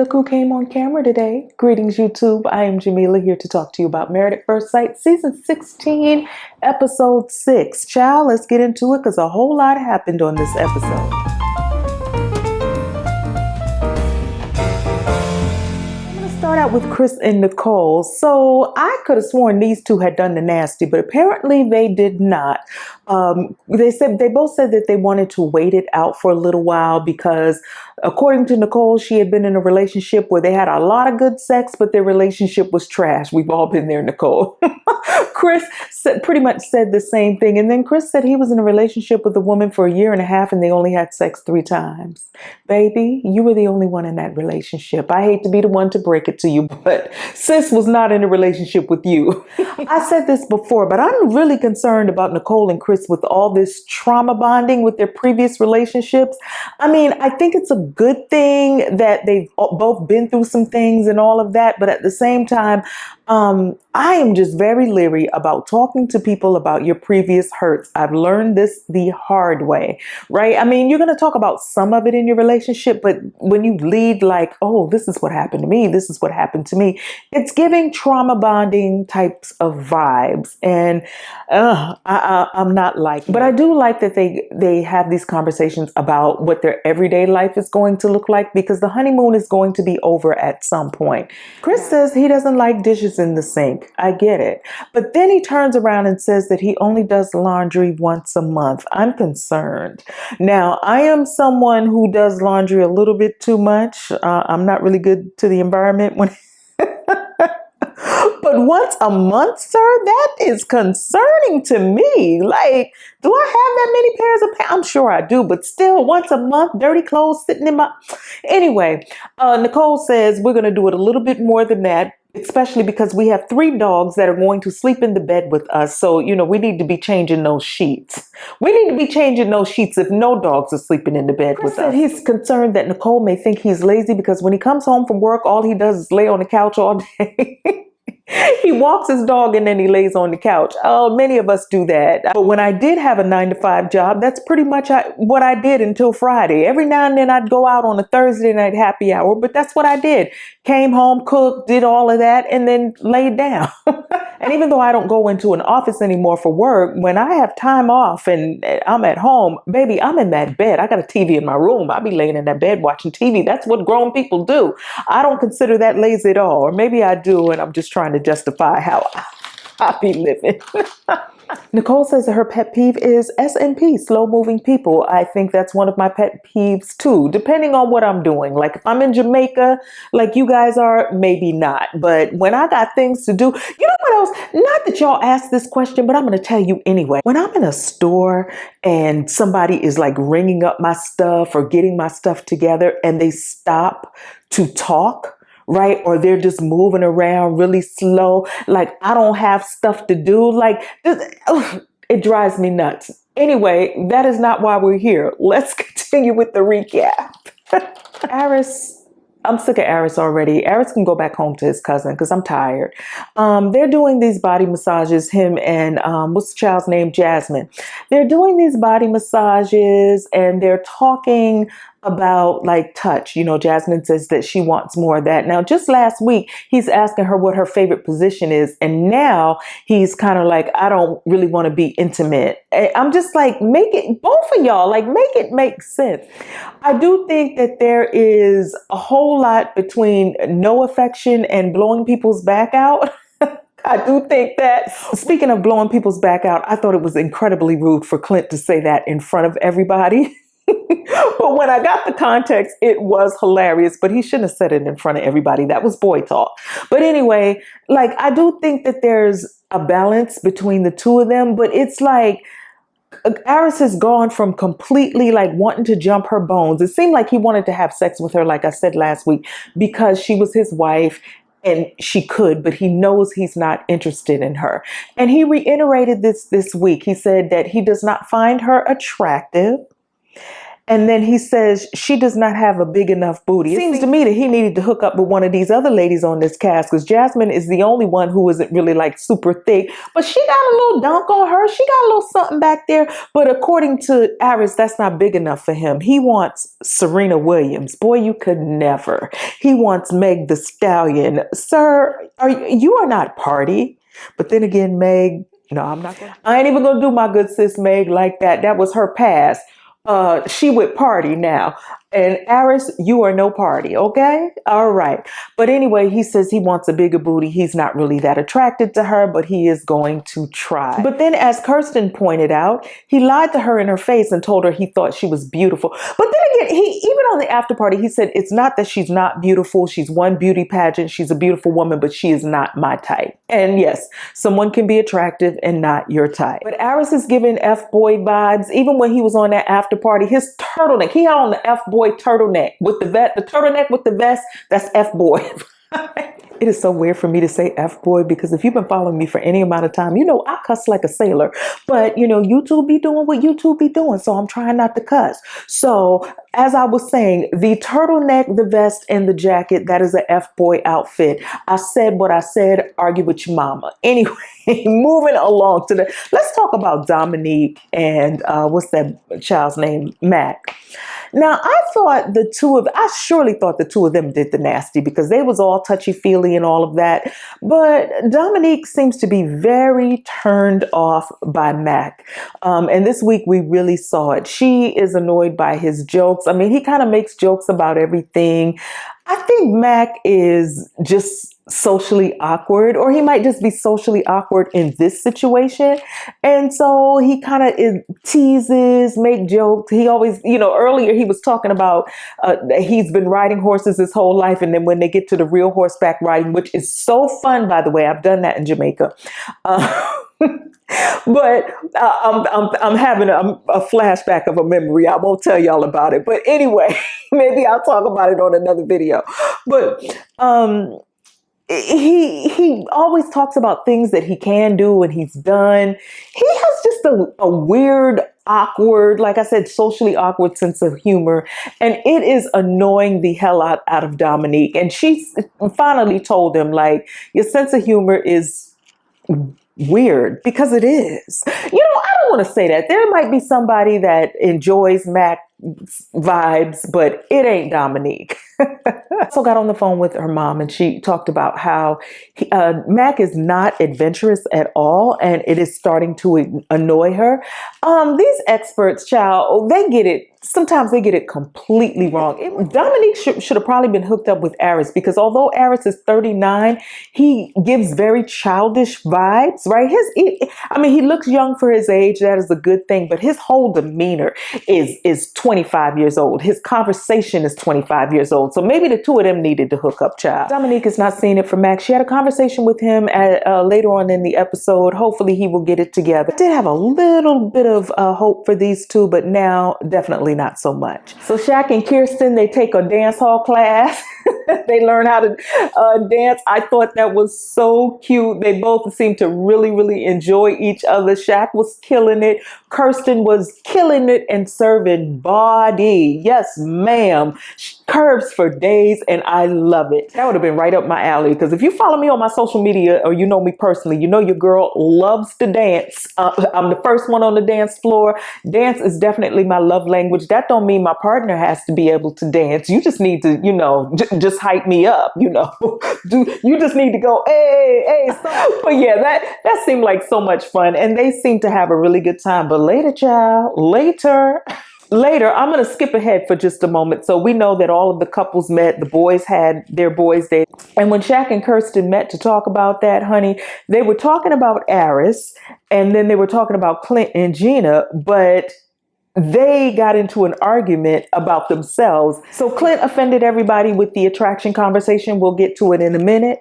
look who came on camera today. Greetings, YouTube. I am Jamila, here to talk to you about Married at First Sight, Season 16, Episode 6. Child, let's get into it because a whole lot happened on this episode. Start out with Chris and Nicole. So I could have sworn these two had done the nasty, but apparently they did not. They both said that they wanted to wait it out for a little while because, according to Nicole, she had been in a relationship where they had a lot of good sex, but their relationship was trash. We've all been there, Nicole. Chris pretty much said the same thing. And then Chris said he was in a relationship with a woman for a year and a half and they only had sex 3 times. Baby, you were the only one in that relationship. I hate to be the one to break it to you, but sis was not in a relationship with you. I said this before, but I'm really concerned about Nicole and Chris with all this trauma bonding with their previous relationships. I mean, I think it's a good thing that they've both been through some things and all of that, but at the same time, I am just very leery about talking to people about your previous hurts. I've learned this the hard way, right? I mean, you're going to talk about some of it in your relationship, but when you lead like, oh, this is what happened to me, this is what happened to me, it's giving trauma bonding types of vibes. And I'm not like, but I do like that they have these conversations about what their everyday life is going to look like, because the honeymoon is going to be over at some point. Chris says he doesn't like dishes in the sink. I get it. But then he turns around and says that he only does laundry once a month. I'm concerned. Now, I am someone who does laundry a little bit too much. I'm not really good to the environment when but once a month, sir, that is concerning to me. Like, do I have that many pairs of pants? I'm sure I do, but still, once a month, dirty clothes sitting in my... Anyway, Nicole says we're going to do it a little bit more than that, especially because we have 3 dogs that are going to sleep in the bed with us. So, we need to be changing those sheets. We need to be changing those sheets if no dogs are sleeping in the bed with us. He's concerned that Nicole may think he's lazy because when he comes home from work, all he does is lay on the couch all day. He walks his dog and then he lays on the couch. Oh, many of us do that. But when I did have a 9-to-5 job, that's pretty much what I did until Friday. Every now and then I'd go out on a Thursday night happy hour, but that's what I did. Came home, cooked, did all of that, and then laid down. And even though I don't go into an office anymore for work, when I have time off and I'm at home, baby, I'm in that bed. I got a TV in my room. I'll be laying in that bed watching TV. That's what grown people do. I don't consider that lazy at all. Or maybe I do, and I'm just trying to justify how I be living. Nicole says that her pet peeve is S&P, slow moving people. I think that's one of my pet peeves too, depending on what I'm doing. Like if I'm in Jamaica, like you guys are, maybe not. But when I got things to do, you know what else? Not that y'all asked this question, but I'm going to tell you anyway. When I'm in a store and somebody is like ringing up my stuff or getting my stuff together and they stop to talk, right? Or they're just moving around really slow. Like I don't have stuff to do. Like it drives me nuts. Anyway, that is not why we're here. Let's continue with the recap. Aris, I'm sick of Aris already. Aris can go back home to his cousin because I'm tired. They're doing these body massages, him and what's the child's name? Jasmine. They're doing these body massages and they're talking about like touch. Jasmine says that she wants more of that. Now, just last week, he's asking her what her favorite position is. And now he's kind of like, I don't really want to be intimate. I'm just like, make it, both of y'all, like make it make sense. I do think that there is a whole lot between no affection and blowing people's back out. I do think that. Speaking of blowing people's back out, I thought it was incredibly rude for Clint to say that in front of everybody. But when I got the context, it was hilarious, but he shouldn't have said it in front of everybody. That was boy talk. But anyway, like, I do think that there's a balance between the two of them, but it's like, Aris has gone from completely like wanting to jump her bones. It seemed like he wanted to have sex with her, like I said last week, because she was his wife and she could, but he knows he's not interested in her. And he reiterated this week. He said that he does not find her attractive. And then he says she does not have a big enough booty. It seems to me that he needed to hook up with one of these other ladies on this cast, because Jasmine is the only one who isn't really like super thick, but she got a little dunk on her. She got a little something back there. But according to Aris, that's not big enough for him. He wants Serena Williams. Boy, you could never. He wants Meg the Stallion. Sir, you are not party. But then again, Meg, no, I ain't even gonna do my good sis Meg like that. That was her past. She would party now. And Aris, you are no party, okay? All right. But anyway, he says he wants a bigger booty. He's not really that attracted to her, but he is going to try. But then, as Kirsten pointed out, he lied to her in her face and told her he thought she was beautiful. But then again, even on the after party, he said it's not that she's not beautiful. She's one beauty pageant. She's a beautiful woman, but she is not my type. And yes, someone can be attractive and not your type. But Aris is giving F-boy vibes. Even when he was on that after party, his turtleneck, he had on the F-boy turtleneck with the turtleneck with the vest. That's F-boy. It is so weird for me to say F-boy, because if you've been following me for any amount of time, you know I cuss like a sailor. But you know, YouTube be doing what YouTube be doing, so I'm trying not to cuss. So as I was saying, the turtleneck, the vest, and the jacket, that is an F-boy outfit. I said what I said, argue with your mama. Anyway, moving along let's talk about Dominique and what's that child's name? Mac. Now, I surely thought the two of them did the nasty, because they was all touchy-feely and all of that. But Dominique seems to be very turned off by Mac. And this week we really saw it. She is annoyed by his jokes. I mean, he kind of makes jokes about everything. I think Mac is just socially awkward, or he might just be socially awkward in this situation. And so he kind of teases, make jokes. He always, earlier he was talking about he's been riding horses his whole life. And then when they get to the real horseback riding, which is so fun, by the way, I've done that in Jamaica. But I'm having a flashback of a memory. I won't tell y'all about it. But anyway, maybe I'll talk about it on another video. But he always talks about things that he can do and he's done. He has just a weird, awkward, like I said, socially awkward sense of humor. And it is annoying the hell out of Dominique. And she finally told him, like, your sense of humor is weird, because it is. I don't want to say that. There might be somebody that enjoys Mac vibes, but it ain't Dominique. Also got on the phone with her mom, and she talked about how Mac is not adventurous at all, and it is starting to annoy her. These experts, child, they get it. Sometimes they get it completely wrong. Dominique should have probably been hooked up with Aris, because although Aris is 39, he gives very childish vibes, right? He looks young for his age. That is a good thing, but his whole demeanor is 25 years old. His conversation is 25 years old. So maybe the two of them needed to hook up, child. Dominique is not seeing it for Max. She had a conversation with him later on in the episode. Hopefully he will get it together. I did have a little bit of hope for these two, but now definitely not so much. So Shaq and Kirsten, they take a dance hall class. They learn how to dance. I thought that was so cute. They both seemed to really, really enjoy each other. Shaq was killing it. Kirsten was killing it and serving body. Yes, ma'am. Curves for days, and I love it. That would have been right up my alley, because if you follow me on my social media, or you know me personally, you know your girl loves to dance. I'm the first one on the dance floor. Dance is definitely my love language. That don't mean my partner has to be able to dance. You just need to, just hype me up, You just need to go, hey. But yeah, that seemed like so much fun, and they seem to have a really good time. But later, child, later, I'm going to skip ahead for just a moment. So we know that all of the couples met. The boys had their boys' day. And when Shaq and Kirsten met to talk about that, honey, they were talking about Aris, and then they were talking about Clint and Gina, but they got into an argument about themselves. So Clint offended everybody with the attraction conversation. We'll get to it in a minute.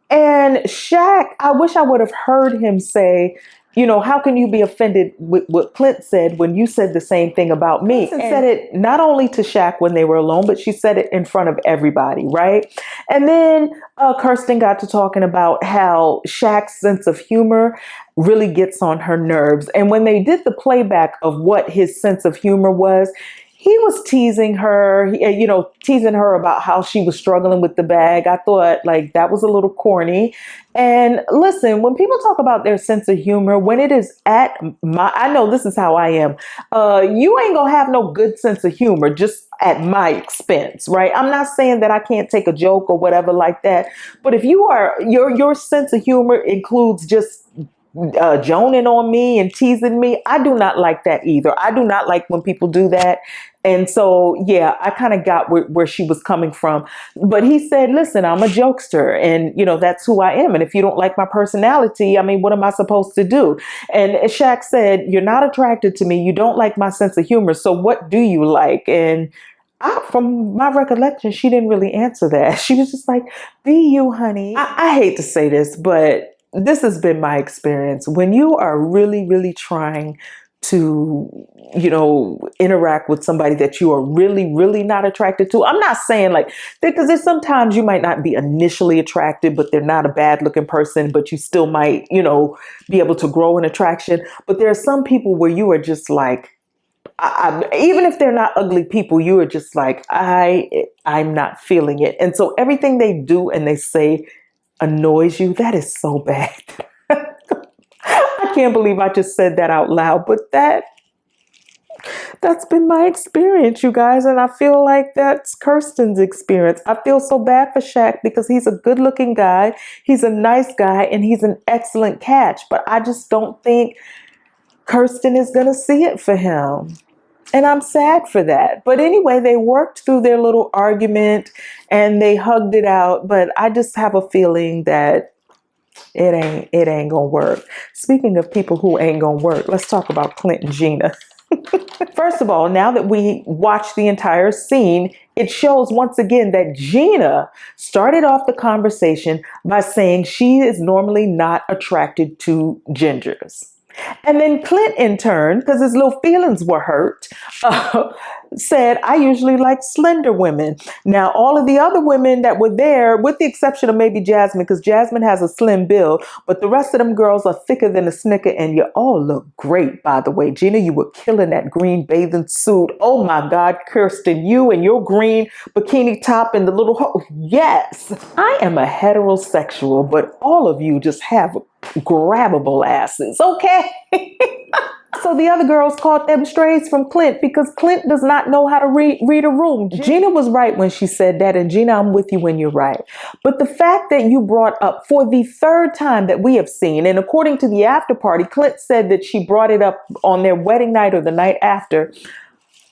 And Shaq, I wish I would have heard him say, how can you be offended with what Clint said when you said the same thing about me? And said it not only to Shaq when they were alone, but she said it in front of everybody, right? And then Kirsten got to talking about how Shaq's sense of humor really gets on her nerves. And when they did the playback of what his sense of humor was, he was teasing her, teasing her about how she was struggling with the bag. I thought like that was a little corny. And listen, when people talk about their sense of humor, when it is at I know this is how I am. You ain't gonna have no good sense of humor just at my expense, right? I'm not saying that I can't take a joke or whatever like that, but if your sense of humor includes just joning on me and teasing me, I do not like that either. I do not like when people do that. And so, yeah, I kind of got where she was coming from. But he said, listen, I'm a jokester and, that's who I am. And if you don't like my personality, I mean, what am I supposed to do? And Shaq said, you're not attracted to me. You don't like my sense of humor. So what do you like? And from my recollection, she didn't really answer that. She was just like, be you, honey. I hate to say this, but this has been my experience. When you are really, really trying to, interact with somebody that you are really, really not attracted to. I'm not saying like, because there's sometimes you might not be initially attracted, but they're not a bad looking person, but you still might, be able to grow an attraction. But there are some people where you are just like, even if they're not ugly people, you are just like, I'm not feeling it. And so everything they do and they say annoys you. That is so bad. I can't believe I just said that out loud, but that's been my experience, you guys. And I feel like that's Kirsten's experience. I feel so bad for Shaq because he's a good looking guy. He's a nice guy and he's an excellent catch, but I just don't think Kirsten is going to see it for him. And I'm sad for that. But anyway, they worked through their little argument and they hugged it out. But I just have a feeling that it ain't gonna work. Speaking of people who ain't gonna work, let's talk about Clint and Gina. First of all, now that we watch the entire scene, it shows once again that Gina started off the conversation by saying she is normally not attracted to gingers. And then Clint, in turn, because his little feelings were hurt, said, I usually like slender women. Now, all of the other women that were there, with the exception of maybe Jasmine, because Jasmine has a slim build, but the rest of them girls are thicker than a Snicker, and you all look great, by the way. Gina, you were killing that green bathing suit. Oh my God, Kirsten, you and your green bikini top and the little, yes. I am a heterosexual, but all of you just have grabbable asses, okay? So the other girls caught them strays from Clint because Clint does not know how to read a room. Gina was right when she said that, and Gina, I'm with you when you're right. But the fact that you brought up for the third time that we have seen, and according to the after party, Clint said that she brought it up on their wedding night or the night after,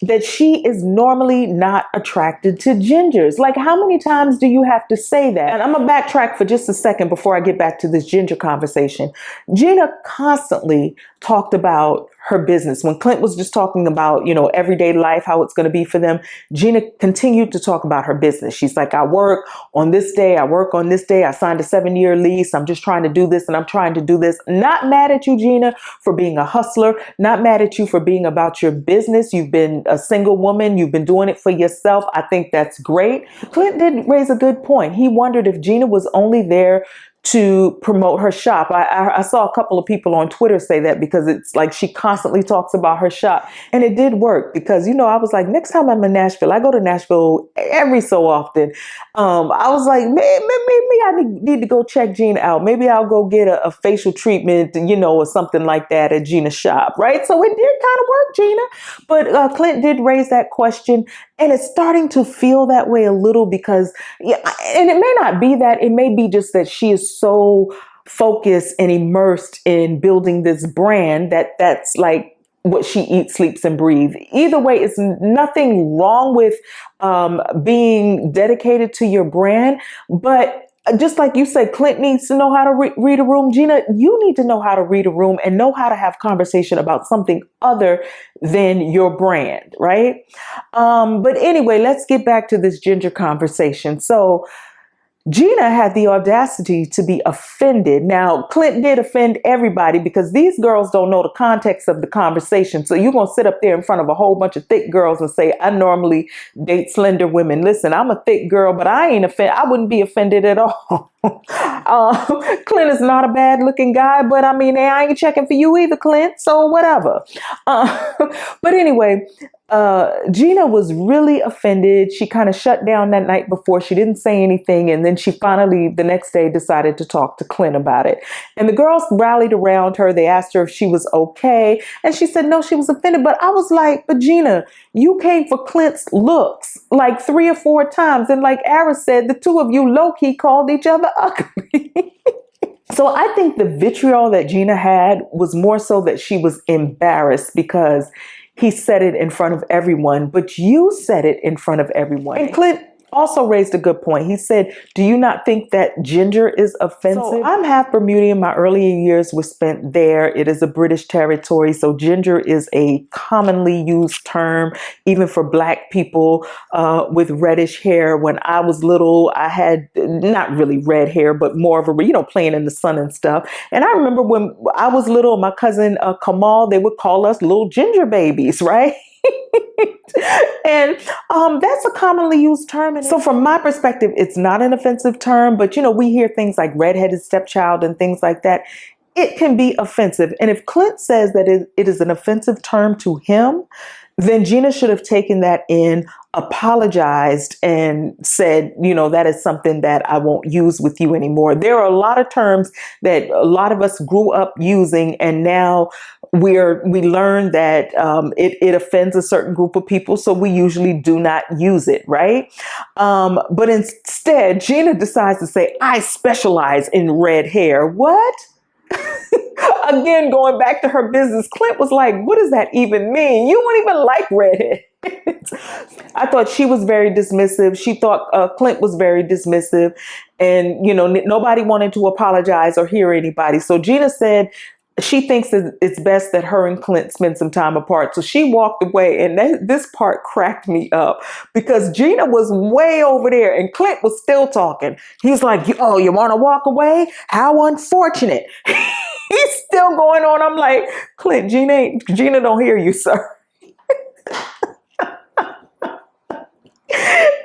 that she is normally not attracted to gingers. Like, how many times do you have to say that? And I'm gonna backtrack for just a second before I get back to this ginger conversation. Gina constantly talked about her business. When Clint was just talking about, everyday life, how it's going to be for them, Gina continued to talk about her business. She's like, I work on this day. I work on this day. I signed a 7-year lease. I'm just trying to do this and I'm trying to do this. Not mad at you, Gina, for being a hustler. Not mad at you for being about your business. You've been a single woman. You've been doing it for yourself. I think that's great. Clint did raise a good point. He wondered if Gina was only there to promote her shop. I saw a couple of people on Twitter say that because it's like she constantly talks about her shop. And it did work because, I was like, next time I'm in Nashville, I go to Nashville every so often. I was like, maybe I need to go check Gina out. Maybe I'll go get a facial treatment, or something like that at Gina's shop, right? So it did kind of work, Gina. But Clint did raise that question. And it's starting to feel that way a little because, and it may not be that, it may be just that she is so focused and immersed in building this brand that's like what she eats, sleeps, and breathes. Either way, it's nothing wrong with being dedicated to your brand, but just like you said, Clint needs to know how to read a room. Gina, you need to know how to read a room and know how to have conversation about something other than your brand, right? But anyway, let's get back to this ginger conversation. So Gina had the audacity to be offended. Now, Clint did offend everybody because these girls don't know the context of the conversation. So you're going to sit up there in front of a whole bunch of thick girls and say, I normally date slender women. Listen, I'm a thick girl, but I ain't offended. I wouldn't be offended at all. Clint is not a bad looking guy, but I mean, I ain't checking for you either, Clint. So whatever. But anyway, Gina was really offended. She kind of shut down that night before. She didn't say anything. And then she finally, the next day, decided to talk to Clint about it. And the girls rallied around her. They asked her if she was okay. And she said, no, she was offended. But I was like, but Gina, you came for Clint's looks like 3 or 4 times. And like Ara said, the two of you low-key called each other ugly. So I think the vitriol that Gina had was more so that she was embarrassed because he said it in front of everyone, but you said it in front of everyone. And Clint also raised a good point. He said, do you not think that ginger is offensive? So I'm half Bermudian. My earlier years were spent there. It is a British territory. So ginger is a commonly used term, even for Black people with reddish hair. When I was little, I had not really red hair, but more of a, playing in the sun and stuff. And I remember when I was little, my cousin Kamal, they would call us little ginger babies, right? And that's a commonly used term. So from my perspective, it's not an offensive term, but we hear things like redheaded stepchild and things like that. It can be offensive. And if Clint says that it is an offensive term to him, then Gina should have taken that in, apologized, and said, that is something that I won't use with you anymore. There are a lot of terms that a lot of us grew up using, and now we learn that it offends a certain group of people, so we usually do not use it, right? But instead, Gina decides to say, I specialize in red hair. What? Again, going back to her business, Clint was like, what does that even mean? You don't even like redheads. I thought she was very dismissive. She thought Clint was very dismissive. And, nobody wanted to apologize or hear anybody. So Gina said she thinks that it's best that her and Clint spend some time apart. So she walked away, and this part cracked me up because Gina was way over there and Clint was still talking. He's like, oh, you want to walk away? How unfortunate. He's still going on. I'm like, Clint, Gina don't hear you, sir.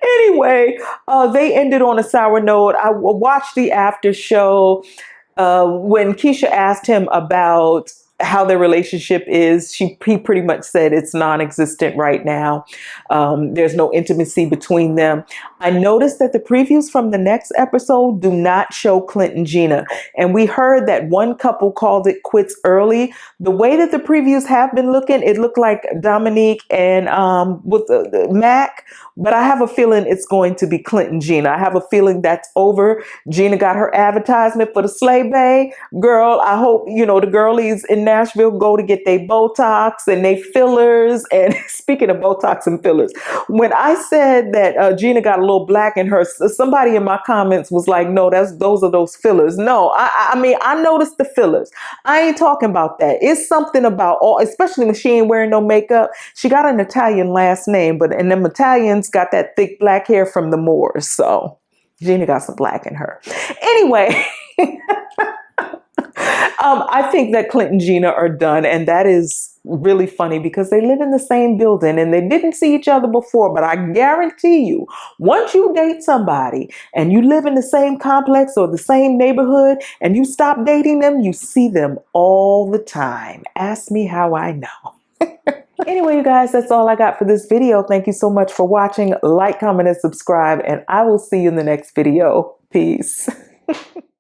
Anyway, they ended on a sour note. I watched the after show. When Keisha asked him about how their relationship is, he pretty much said it's non-existent right now. There's no intimacy between them. I noticed that the previews from the next episode do not show Clint and Gina. And we heard that one couple called it quits early. The way that the previews have been looking, it looked like Dominique and with Mac. But I have a feeling it's going to be Clint and Gina. I have a feeling that's over. Gina got her advertisement for the Slay Bay. Girl, I hope, the girlies in Nashville go to get their Botox and their fillers. And speaking of Botox and fillers, when I said that Gina got a little black in her, somebody in my comments was like, no, those are those fillers. No, I mean, I noticed the fillers. I ain't talking about that. It's something about especially when she ain't wearing no makeup. She got an Italian last name, and them Italians got that thick black hair from the Moors. So Gina got some black in her. Anyway, I think that Clint and Gina are done. And that is really funny because they live in the same building and they didn't see each other before. But I guarantee you, once you date somebody and you live in the same complex or the same neighborhood and you stop dating them, you see them all the time. Ask me how I know. Anyway, you guys, that's all I got for this video. Thank you so much for watching. Like, comment, and subscribe, and I will see you in the next video. Peace.